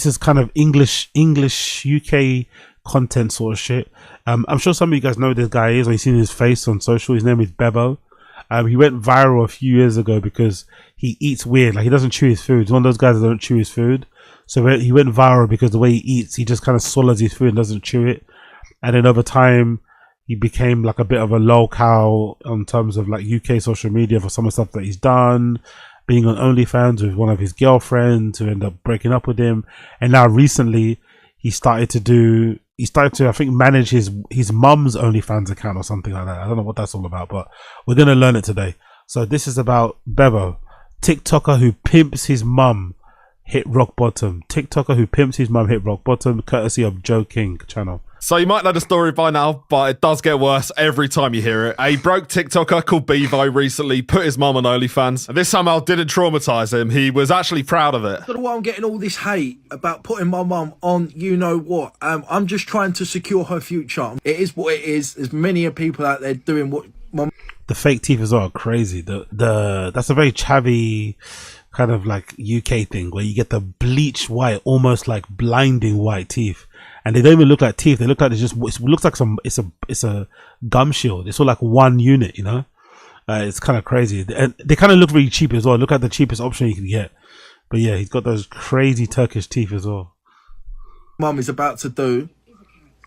This is kind of English UK content sort of shit. I'm sure some of you guys know who this guy is, or you've seen his face on social. His name is Beavo. He went viral a few years ago because he eats weird. Like, he doesn't chew his food. He's one of those guys that don't chew his food. So he went viral because the way he eats, he just kind of swallows his food and doesn't chew it. And then over time, he became like a bit of a lolcow in terms of like UK social media for some of the stuff that he's done, being on OnlyFans with one of his girlfriends who ended up breaking up with him. And now recently, he started to, I think, manage his mum's OnlyFans account or something like that. I don't know what that's all about, but we're going to learn it today. So this is about Beavo, TikToker who pimps his mum, hit rock bottom. TikToker who pimps his mum, hit rock bottom, courtesy of Joe King channel. So you might know the story by now, but it does get worse every time you hear it. A broke TikToker called Beavo recently put his mum on OnlyFans, and this somehow didn't traumatize him. He was actually proud of it. I don't know why I'm getting all this hate about putting my mum on you know what. I'm just trying to secure her future. It is what it is. There's many people out there doing what my... The fake teeth as well are crazy. That's a very chavvy kind of like UK thing where you get the bleached white, almost like blinding white teeth. And they don't even look like teeth. They look like it looks like it's a gum shield. It's all like one unit, you know. It's kind of crazy. And they kind of look really cheap as well. Look at the cheapest option you can get. But yeah, he's got those crazy Turkish teeth as well. Mum is about to do.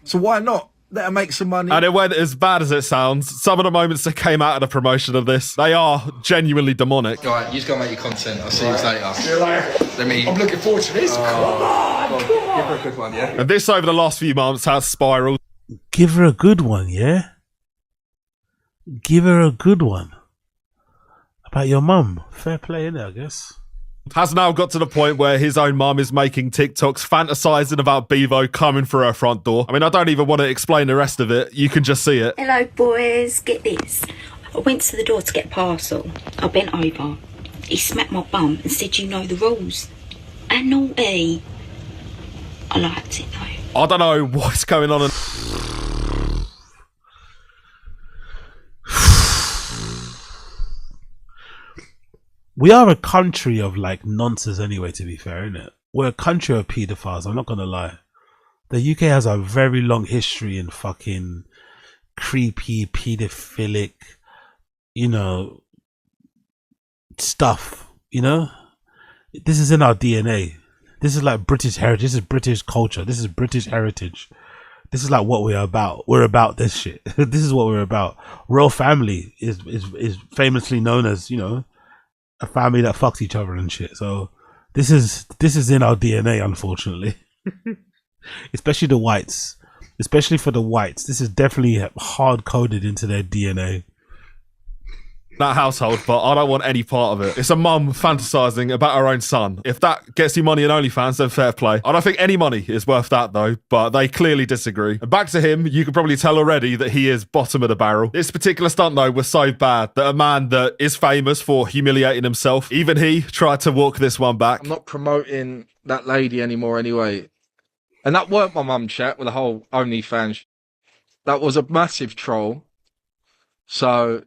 So why not let her make some money? And it went as bad as it sounds. Some of the moments that came out of the promotion of this, they are genuinely demonic. All right, you just gotta make your content. I'll see you later. See you later. I'm looking forward to this. Come on. Give her a good one, yeah? And this over the last few months has spiraled. Give her a good one, yeah? Give her a good one. About your mum. Fair play, innit, I guess. Has now got to the point where his own mum is making TikToks fantasizing about Beavo coming through her front door. I mean, I don't even want to explain the rest of it. You can just see it. Hello, boys. Get this. I went to the door to get a parcel. I bent over. He smacked my bum and said, you know the rules. And naughty. I liked it, though. I don't know what's going on. We are a country of like nonsense anyway, to be fair, isn't it? We're a country of pedophiles, I'm not gonna lie. The UK has a very long history in fucking creepy, pedophilic, you know, stuff, you know? This is in our DNA. This is like British heritage, this is British culture, this is British heritage. This is like what we're about. We're about this shit. This is what we're about. Royal family is famously known as, you know, a family that fucks each other and shit. So this is in our DNA, unfortunately. Especially the whites. Especially for the whites. This is definitely hard coded into their DNA. That household, but I don't want any part of it. It's a mum fantasizing about her own son. If that gets you money in OnlyFans, then fair play. I don't think any money is worth that though, but they clearly disagree. And back to him, you can probably tell already that he is bottom of the barrel. This particular stunt though was so bad that a man that is famous for humiliating himself, even he tried to walk this one back. I'm not promoting that lady anymore anyway. And that weren't my mum chat with the whole OnlyFans. That was a massive troll. So...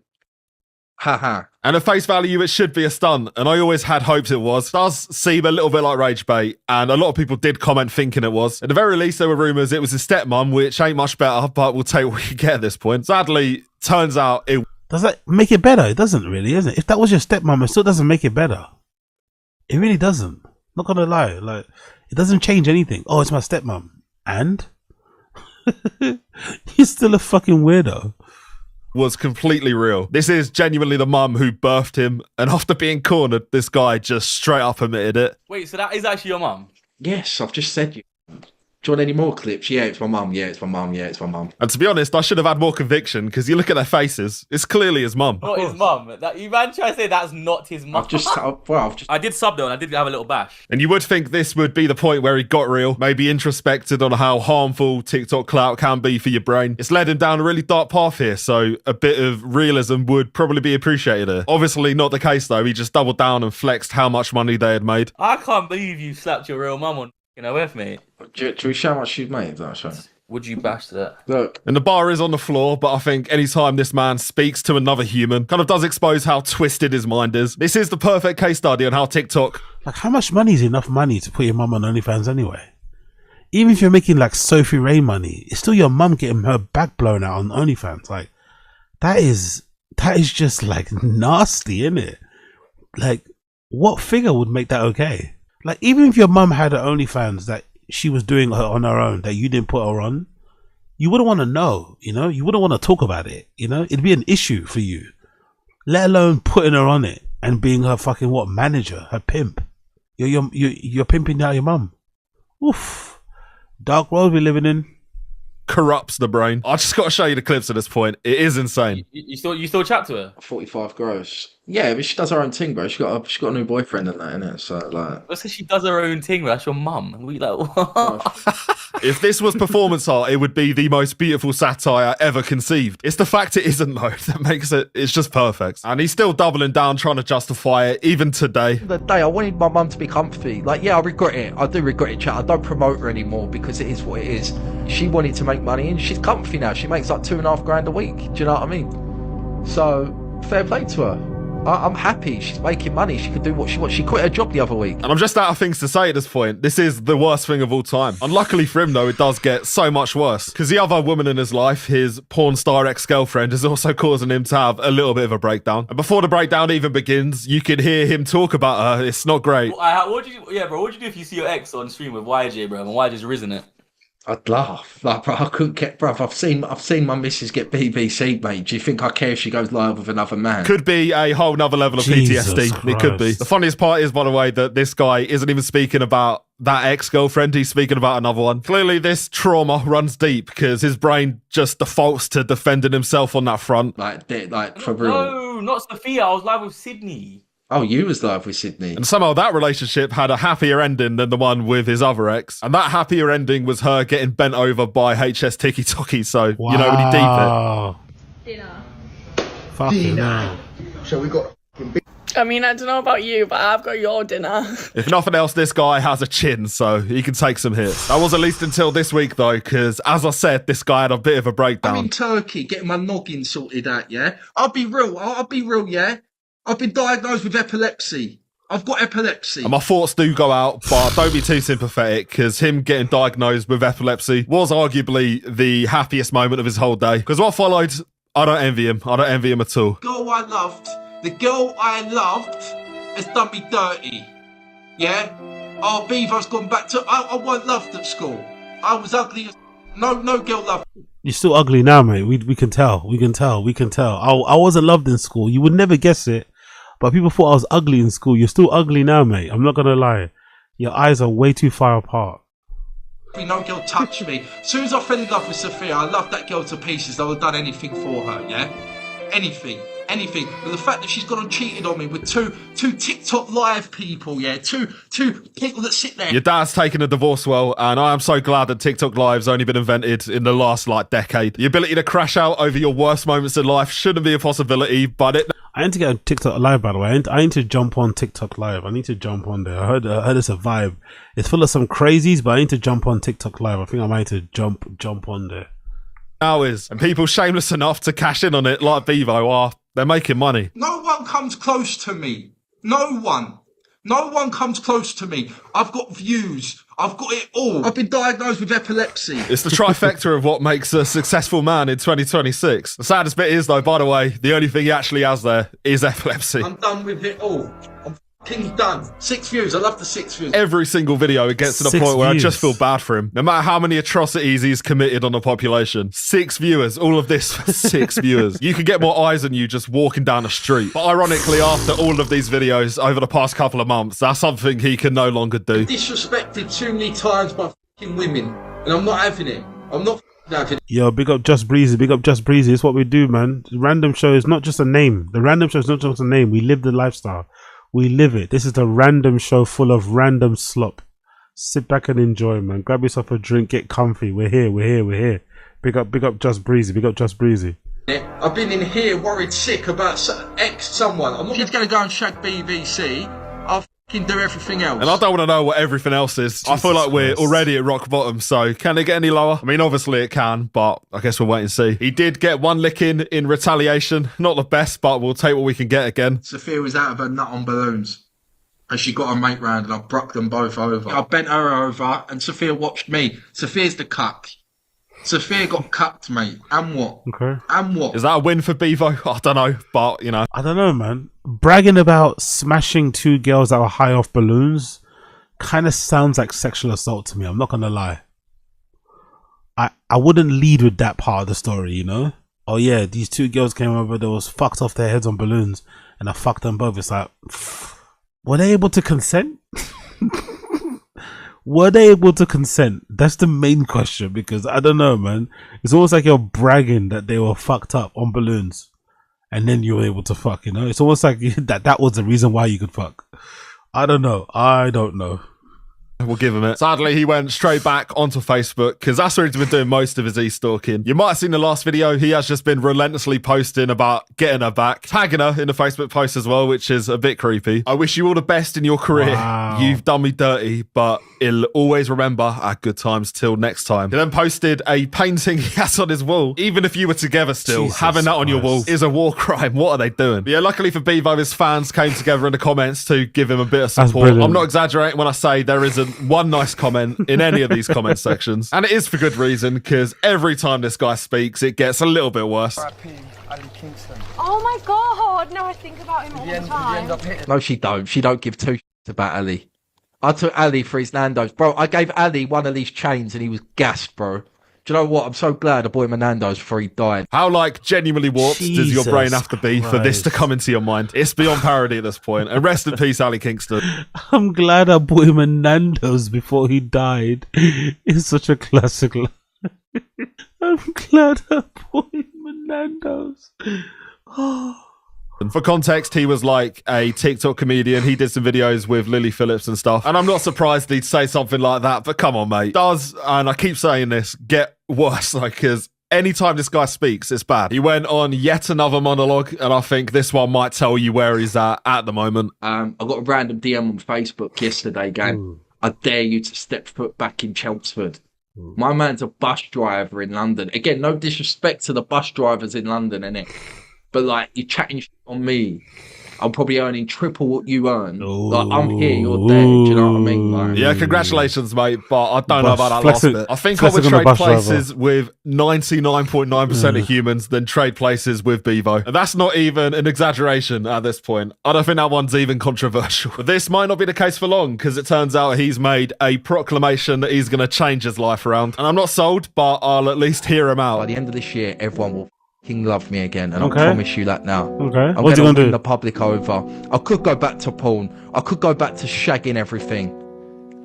haha. And at face value, it should be a stunt, and I always had hopes it was. It does seem a little bit like rage bait, and a lot of people did comment thinking it was. At the very least, there were rumours it was his stepmom, which ain't much better, but we'll take what we can get at this point. Sadly, turns out it... Does that make it better? It doesn't really, isn't it? If that was your stepmom, it still doesn't make it better. It really doesn't. Not gonna lie, like, it doesn't change anything. Oh, it's my stepmom. And? You're still a fucking weirdo. Was completely real. This is genuinely the mum who birthed him, and after being cornered, this guy just straight up admitted it. Wait, so that is actually your mum? Yes, I've just said you. Do you want any more clips? Yeah, it's my mum. Yeah, it's my mum. Yeah, it's my mum. And to be honest, I should have had more conviction, because you look at their faces, it's clearly his mum. Not his mum. You man try to say that's not his mum. I did sub though, and I did have a little bash. And you would think this would be the point where he got real, maybe introspected on how harmful TikTok clout can be for your brain. It's led him down a really dark path here, so a bit of realism would probably be appreciated here. Obviously not the case though, he just doubled down and flexed how much money they had made. I can't believe you slapped your real mum on with me. Do we show how much she's made? Is that right? would you bash that? Look, And the bar is on the floor, but I think anytime this man speaks to another human, kind of does expose how twisted his mind is. This is the perfect case study on how TikTok... Like, how much money is enough money to put your mum on OnlyFans anyway? Even if you're making like Sophie Ray money, it's still your mum getting her back blown out on OnlyFans. Like, that is just like nasty, isn't it? Like, what figure would make that okay? Like, even if your mum had her OnlyFans that she was doing her on her own, that you didn't put her on, you wouldn't want to know, you know? You wouldn't want to talk about it, you know? It'd be an issue for you. Let alone putting her on it and being her fucking, what, manager, her pimp. You're pimping out your mum. Oof. Dark world we're living in. corrupts the brain. I just got to show you the clips at this point. It is insane. You still chat to her? 45 gross. Yeah, but she does her own thing, bro. She got a new boyfriend and that, innit? So like, Let's say she does her own thing, but that's your mum. We like, what? If this was performance art, it would be the most beautiful satire ever conceived. It's the fact it isn't though that makes it's just perfect. And he's still doubling down, trying to justify it, even today. the day I wanted my mum to be comfy. Like, yeah, I regret it. I do regret it, chat. I don't promote her anymore because it is what it is. She wanted to make money and she's comfy now. She makes like $2,500 a week. Do you know what I mean? So fair play to her. I'm happy. She's making money. She could do what she wants. She quit her job the other week. And I'm just out of things to say at this point. This is the worst thing of all time. Unluckily for him, though, it does get so much worse. Because the other woman in his life, his porn star ex-girlfriend, is also causing him to have a little bit of a breakdown. And before the breakdown even begins, you can hear him talk about her. It's not great. What would you do? Yeah, bro. What would you do if you see your ex on stream with YJ, bro, and YJ's risen it? I'd laugh. Like, bro, I couldn't get, bro. I've seen my missus get BBC, mate. Do you think I care if she goes live with another man? Could be a whole nother level of Jesus PTSD. Christ. It could be. The funniest part is, by the way, that this guy isn't even speaking about that ex-girlfriend. He's speaking about another one. Clearly, this trauma runs deep because his brain just defaults to defending himself on that front. Like for real. No, not Sophia. I was live with Sydney. Oh, you was live with Sydney. And somehow that relationship had a happier ending than the one with his other ex. And that happier ending was her getting bent over by HS Tiki Toki. So, Wow. you know, when you deep it. Dinner. Fucking hell. So we got. I mean, I don't know about you, but I've got your dinner. If nothing else, this guy has a chin, so he can take some hits. That was at least until this week, though, because, as I said, this guy had a bit of a breakdown. I'm in Turkey getting my noggin sorted out, yeah? I'll be real, yeah? I've been diagnosed with epilepsy. I've got epilepsy. And my thoughts do go out, but don't be too sympathetic, because him getting diagnosed with epilepsy was arguably the happiest moment of his whole day. Because what followed, I don't envy him. I don't envy him at all. The girl I loved has done me dirty. Yeah? Oh, Beavo's gone back to... I wasn't loved at school. I was ugly as... No girl loved me. You're still ugly now, mate. We can tell. We can tell. I wasn't loved in school. You would never guess it. But people thought I was ugly in school. You're still ugly now, mate. I'm not going to lie. Your eyes are way too far apart. No girl touched me. As soon as I fell in love with Sophia, I loved that girl to pieces. I would have done anything for her, yeah? Anything. But the fact that she's gone and cheated on me with two TikTok live people, yeah? Two people that sit there. Your dad's taken a divorce well, and I am so glad that TikTok Live's only been invented in the last, decade. The ability to crash out over your worst moments in life shouldn't be a possibility, but it... I need to get on TikTok Live, by the way. I need to jump on TikTok Live. I need to jump on there. I heard it's a vibe. It's full of some crazies, but I need to jump on TikTok Live. I think I might need to jump on there. Now is, and people shameless enough to cash in on it like Beavo are, they're making money. No one comes close to me. No one comes close to me. I've got views. I've got it all. I've been diagnosed with epilepsy. It's the trifecta of what makes a successful man in 2026. The saddest bit is, though, by the way, the only thing he actually has there is epilepsy. I'm done with it all. I'm fucking done. 6 views. I love the 6 views. Every single video, it gets to the 6 point where I views. just feel bad for him. No matter how many atrocities he's committed on the population. 6 viewers. All of this for 6 viewers. You could get more eyes on you just walking down the street. But ironically, after all of these videos over the past couple of months, that's something he can no longer do. Disrespected too many times by fucking women. And I'm not having it. I'm not having it. Yo, big up Just Breezy. Big up Just Breezy. It's what we do, man. The Random Show is not just a name. The Random Show is not just a name. We live the lifestyle. We live it. This is the Random Show full of random slop. Sit back and enjoy, man. Grab yourself a drink. Get comfy. We're here. Big up Just Breezy. I've been in here worried sick about someone. I'm not just going to go and shag BBC. I'll can do everything else. And I don't want to know what everything else is. I feel like we're already at rock bottom, so can it get any lower? I mean, obviously it can, but I guess we'll wait and see. He did get one licking in retaliation. Not the best, but we'll take what we can get again. Sophia was out of her nut on balloons. And she got her mate round and I broke them both over. I bent her over and Sophia watched me. Sophia's the cuck. Sophia got cucked, mate. And what? Okay. And what? Is that a win for Beavo? I don't know, but, you know. I don't know, man. Bragging about smashing 2 girls that were high off balloons kind of sounds like sexual assault to me. I'm not going to lie. I wouldn't lead with that part of the story, you know? Oh, yeah, these 2 girls came over, they was fucked off their heads on balloons, and I fucked them both. It's like, were they able to consent? Were they able to consent? That's the main question, because I don't know, man. It's almost like you're bragging that they were fucked up on balloons and then you were able to fuck, you know? It's almost like that was the reason why you could fuck. I don't know. We'll give him it. Sadly, he went straight back onto Facebook because that's where he's been doing most of his e-stalking. You might have seen the last video. He has just been relentlessly posting about getting her back, tagging her in the Facebook post as well, which is a bit creepy. I wish you all the best in your career. Wow. You've done me dirty, but he'll always remember our good times till next time. He then posted a painting he has on his wall. Even if you were together still, Jesus having that on your wall Christ. is a war crime. What are they doing? But yeah, luckily for Beavo, his fans came together in the comments to give him a bit of That's support. brilliant. I'm not exaggerating when I say there isn't one nice comment in any of these comment sections. And it is for good reason, because every time this guy speaks, it gets a little bit worse. Oh my god, no, I think about him all the time. No, she don't. She don't give 2 shits about Ali. I took Ali for his Nando's. Bro, I gave Ali one of these chains and he was gassed, bro. Do you know what? I'm so glad I bought him a Nando's before he died. How, like, genuinely warped does your Jesus brain have to be for this to come into your mind? It's beyond parody at this point. And rest in peace, Ali Kingston. I'm glad I bought him a Nando's before he died. It's such a classic line. I'm glad I bought him a Nando's. And for context, he was like a TikTok comedian. He did some videos with Lily Phillips and stuff. And I'm not surprised he'd say something like that, but come on, mate. Does, and I keep saying this, get worse, like, because anytime this guy speaks, it's bad. He went on yet another monologue, and I think this one might tell you where he's at the moment. I got a random DM on Facebook yesterday going, I dare you to step foot back in Chelmsford. My man's a bus driver in London. Again, no disrespect to the bus drivers in London, innit? But, like, you're chatting shit on me. I'm probably earning triple what you earn. Like, I'm here, you're there. Do you know what I mean? Like, Yeah, congratulations, mate. But I don't know about that flexing- last bit. I think I would flexing on the trade bus places with 99.9% of humans than trade places with Bevo. And that's not even an exaggeration at this point. I don't think that one's even controversial. But this might not be the case for long, because it turns out he's made a proclamation that he's going to change his life around. And I'm not sold, but I'll at least hear him by out. the end of this year, everyone will fucking love me again. And Okay. I promise you that now. Okay. I'm What's he going gonna to win do? the public over. I could go back to porn. I could go back to shagging everything.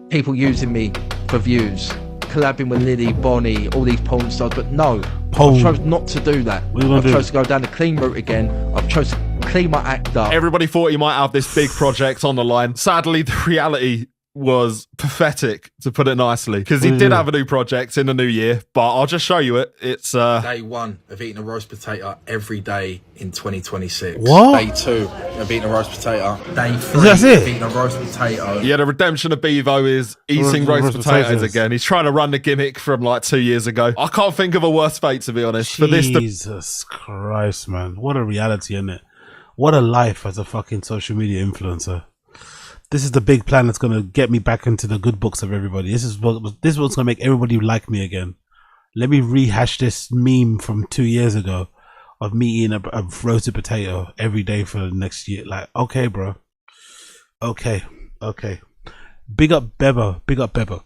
People using me for views. Collabing with Lily, Bonnie, all these porn stars. But no, Porn. I've chosen not to do that. What are you gonna I've do? chosen to go down the clean route again. I've chosen to clean my act up. Everybody thought he might have this big project on the line. Sadly, the reality was pathetic, to put it nicely, because he did have a new project in the new year, but I'll just show you it. It's Day 1 of eating a roast potato every day in 2026. What? Day 2 of eating a roast potato. Day 3 That's it? of eating a roast potato. yeah, the redemption of Bevo is eating roast potatoes again. He's trying to run the gimmick from like 2 years ago. I can't think of a worse fate, to be honest. For this to Jesus Christ, man. What a reality, isn't it? What a life as a fucking social media influencer. This is the big plan that's going to get me back into the good books of everybody. This is what's going to make everybody like me again. Let me rehash this meme from 2 years ago of me eating a roasted potato every day for the next year. Like, okay, bro. Okay. Big up Beavo. Big up Beavo.